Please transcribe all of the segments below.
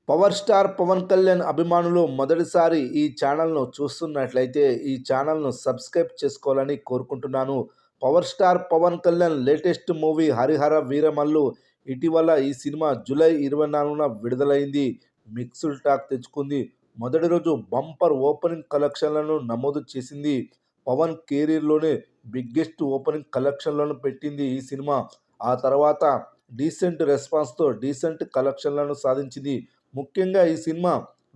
Power star Pavan Kalyan అభిమానులు మొదటిసారి ఈ ఛానల్ను చూస్తున్నట్లయితే ఈ ఛానల్ను సబ్స్క్రైబ్ చేసుకోవాలని కోరుకుంటున్నాను. Power star Pavan Kalyan latest movie Harihara Veeramallu ఇటీవల ఈ సినిమా జూలై 24న విడుదలైంది. మిక్స్డ్ టాక్ తెచ్చుకుంది. మొదటి రోజు బంపర్ ఓపెనింగ్ కలెక్షన్లను నమోదు చేసింది. పవన్ కెరీర్లోనే బిగ్గెస్ట్ ఓపెనింగ్ కలెక్షన్లను పెట్టింది ఈ సినిమా. ఆ తర్వాత డీసెంట్ రెస్పాన్స్తో డీసెంట్ కలెక్షన్లను సాధించింది. ముఖ్యంగా ఈ సినిమా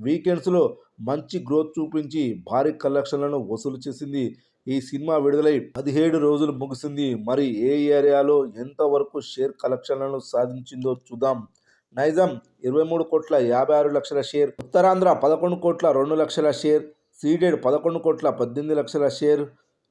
వీకెండ్స్లో మంచి గ్రోత్ చూపించి భారీ కలెక్షన్లను వసూలు చేసింది. ఈ సినిమా విడుదలై 17 రోజులు ముగిసింది. మరి ఏ ఏరియాలో ఎంతవరకు షేర్ కలెక్షన్లను సాధించిందో చూద్దాం. Nizam 23,56,00,000 share, Uttarandhra 11,02,00,000 share, ceded 11,18,00,000 share,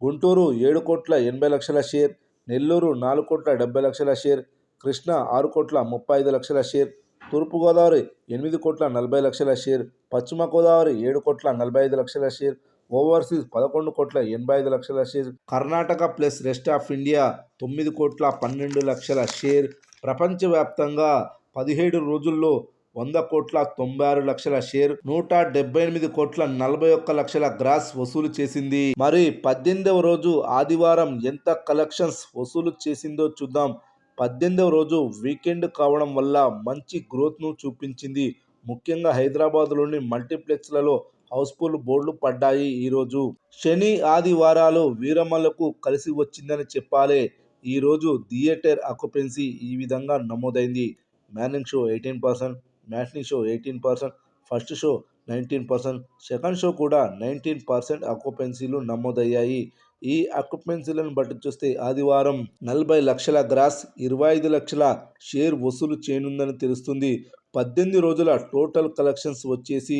Guntur 7,80,00,000 share, Nellore 4,70,00,000 share, Krishna 6,35,00,000 share, Thurpu Godavari 8,40,00,000 share, Paschima Godavari 7,45,00,000 share, overseas 11,85,00,000 షేర్, Karnataka plus rest of India 9,12,00,000 share. ప్రపంచవ్యాప్తంగా 17 రోజుల్లో 100,96,00,000 షేర్, 178,41,00,000 గ్రాస్ వసూలు చేసింది. మరి 18వ రోజు ఆదివారం ఎంత కలెక్షన్స్ వసూలు చేసిందో చూద్దాం. 18వ రోజు వీకెండ్ కావడం వల్ల మంచి గ్రోత్ను చూపించింది. ముఖ్యంగా హైదరాబాద్లోని మల్టీప్లెక్స్లలో హౌస్ఫుల్ బోర్డులు పడ్డాయి. ఈరోజు శని ఆదివారాలు వీరమల్లుకు కలిసి వచ్చిందని చెప్పాలి. ఈరోజు థియేటర్ ఆక్యుపెన్సీ ఈ విధంగా నమోదైంది. Morning show 18%, matinee show 18%, first show 19%, second show కూడా 19% ఆక్యుపెన్సీలు నమోదయ్యాయి. ఈ ఆక్యుపెన్సీలను బట్టి చూస్తే ఆదివారం 40 లక్షల గ్రాస్, 25 లక్షల షేర్ వసూలు చేయనుందని తెలుస్తుంది. 18 రోజుల టోటల్ కలెక్షన్స్ వచ్చేసి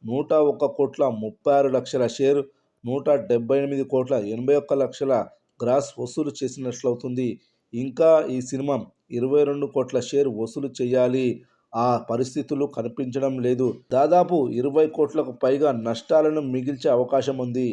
101,36,00,000 షేర్, 178,81,00,000 గ్రాస్ వసూలు చేసినట్లవుతుంది. ఇంకా ఈ సినిమా 22 కోట్ల షేర్ వసూలు చేయాలి. ఆ పరిస్థితులు కనిపించడం లేదు. దాదాపు 20 కోట్లకు పైగా నష్టాలను మిగిల్చే అవకాశం ఉంది.